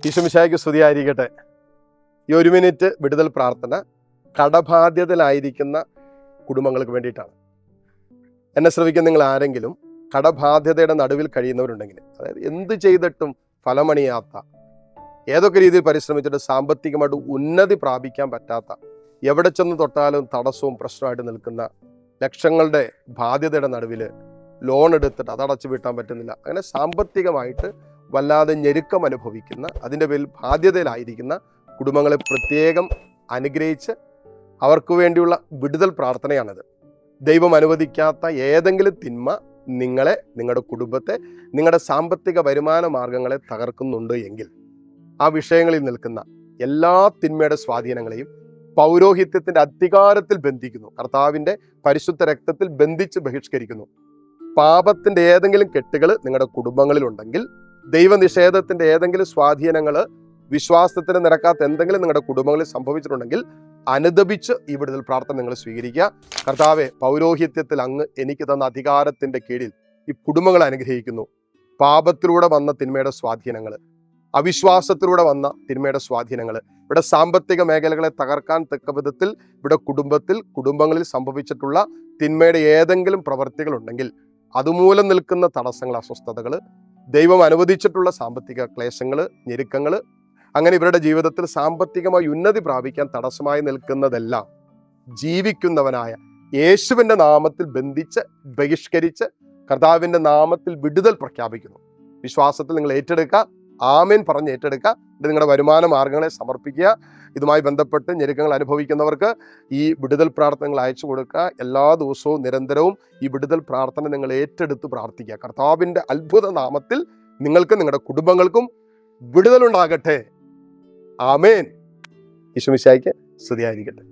ഈശോമിശിഹായ്ക്ക് സ്തുതിയായിരിക്കട്ടെ. ഈ 1 മിനിറ്റ് വിടുതൽ പ്രാർത്ഥന കടബാധ്യതയിലായിരിക്കുന്ന കുടുംബങ്ങൾക്ക് വേണ്ടിയിട്ടാണ്. എന്നെ ശ്രവിക്കുന്ന നിങ്ങൾ ആരെങ്കിലും കടബാധ്യതയുടെ നടുവിൽ കഴിയുന്നവരുണ്ടെങ്കിൽ, അതായത് എന്ത് ചെയ്തിട്ടും ഫലമണിയാത്ത, ഏതൊക്കെ രീതിയിൽ പരിശ്രമിച്ചിട്ട് സാമ്പത്തികമായിട്ട് ഉന്നതി പ്രാപിക്കാൻ പറ്റാത്ത, എവിടെ ചെന്ന് തൊട്ടാലും തടസ്സവും പ്രശ്നമായിട്ട് നിൽക്കുന്ന, ലക്ഷങ്ങളുടെ ബാധ്യതയുടെ നടുവിൽ ലോൺ എടുത്തിട്ട് അതടച്ചു വീട്ടാൻ പറ്റുന്നില്ല, അങ്ങനെ സാമ്പത്തികമായിട്ട് വല്ലാതെ ഞെരുക്കം അനുഭവിക്കുന്ന, അതിൻ്റെ പേരിൽ ബാധ്യതയിലായിരിക്കുന്ന കുടുംബങ്ങളെ പ്രത്യേകം അനുഗ്രഹിച്ച് അവർക്ക് വേണ്ടിയുള്ള വിടുതൽ പ്രാർത്ഥനയാണിത്. ദൈവം അനുവദിക്കാത്ത ഏതെങ്കിലും തിന്മ നിങ്ങളെ, നിങ്ങളുടെ കുടുംബത്തെ, നിങ്ങളുടെ സാമ്പത്തിക വരുമാന മാർഗങ്ങളെ തകർക്കുന്നുണ്ട് എങ്കിൽ ആ വിഷയങ്ങളിൽ നിൽക്കുന്ന എല്ലാ തിന്മയുടെ സ്വാധീനങ്ങളെയും പൗരോഹിത്യത്തിൻ്റെ അധികാരത്തിൽ ബന്ധിക്കുന്നു. കർത്താവിൻ്റെ പരിശുദ്ധ രക്തത്തിൽ ബന്ധിച്ച് ബഹിഷ്കരിക്കുന്നു. പാപത്തിൻ്റെ ഏതെങ്കിലും കെട്ടുകൾ നിങ്ങളുടെ കുടുംബങ്ങളിലുണ്ടെങ്കിൽ, ദൈവനിഷേധത്തിൻ്റെ ഏതെങ്കിലും സ്വാധീനങ്ങൾ, വിശ്വാസത്തിന് നിരക്കാത്ത എന്തെങ്കിലും നിങ്ങളുടെ കുടുംബങ്ങളിൽ സംഭവിച്ചിട്ടുണ്ടെങ്കിൽ അനുദപിച്ച് ഈ വിടുതൽ പ്രാർത്ഥന നിങ്ങൾ സ്വീകരിക്കുക. കർത്താവെ, പൗരോഹിത്യത്തിൽ അങ്ങ് എനിക്ക് തന്ന അധികാരത്തിൻ്റെ കീഴിൽ ഈ കുടുംബങ്ങളെ അനുഗ്രഹിക്കുന്നു. പാപത്തിലൂടെ വന്ന തിന്മയുടെ സ്വാധീനങ്ങൾ, അവിശ്വാസത്തിലൂടെ വന്ന തിന്മയുടെ സ്വാധീനങ്ങൾ, ഇവിടെ സാമ്പത്തിക മേഖലകളെ തകർക്കാൻ തക്ക വിധത്തിൽ ഇവിടെ കുടുംബങ്ങളിൽ സംഭവിച്ചിട്ടുള്ള തിന്മയുടെ ഏതെങ്കിലും പ്രവൃത്തികളുണ്ടെങ്കിൽ, അതുമൂലം നിൽക്കുന്ന തടസ്സങ്ങൾ, അസ്വസ്ഥതകൾ, ദൈവം അനുവദിച്ചിട്ടുള്ള സാമ്പത്തിക ക്ലേശങ്ങൾ, ഞെരുക്കങ്ങൾ, അങ്ങനെ ഇവരുടെ ജീവിതത്തിൽ സാമ്പത്തികമായി ഉന്നതി പ്രാപിക്കാൻ തടസ്സമായി നിൽക്കുന്നതെല്ലാം ജീവിക്കുന്നവനായ യേശുവിൻ്റെ നാമത്തിൽ ബന്ധിച്ച് ബഹിഷ്കരിച്ച് കർത്താവിൻ്റെ നാമത്തിൽ വിടുതൽ പ്രഖ്യാപിക്കുന്നു. വിശ്വാസത്തിൽ നിങ്ങൾ ഏറ്റെടുക്കുക, ആമേൻ പറഞ്ഞ് ഏറ്റെടുക്കുക. ഇത് നിങ്ങളുടെ വരുമാന മാർഗങ്ങളെ സമർപ്പിക്കുക. ഇതുമായി ബന്ധപ്പെട്ട് ഞെരുക്കങ്ങൾ അനുഭവിക്കുന്നവർക്ക് ഈ വിടുതൽ പ്രാർത്ഥനകൾ അയച്ചു കൊടുക്കുക. എല്ലാ ദിവസവും നിരന്തരവും ഈ വിടുതൽ പ്രാർത്ഥന നിങ്ങൾ ഏറ്റെടുത്ത് പ്രാർത്ഥിക്കുക. കർത്താവിൻ്റെ അത്ഭുത നാമത്തിൽ നിങ്ങൾക്കും നിങ്ങളുടെ കുടുംബങ്ങൾക്കും വിടുതലുണ്ടാകട്ടെ. ആമേൻ. ഈശോമിശിഹായ്ക്ക് സ്തുതിയായിരിക്കട്ടെ.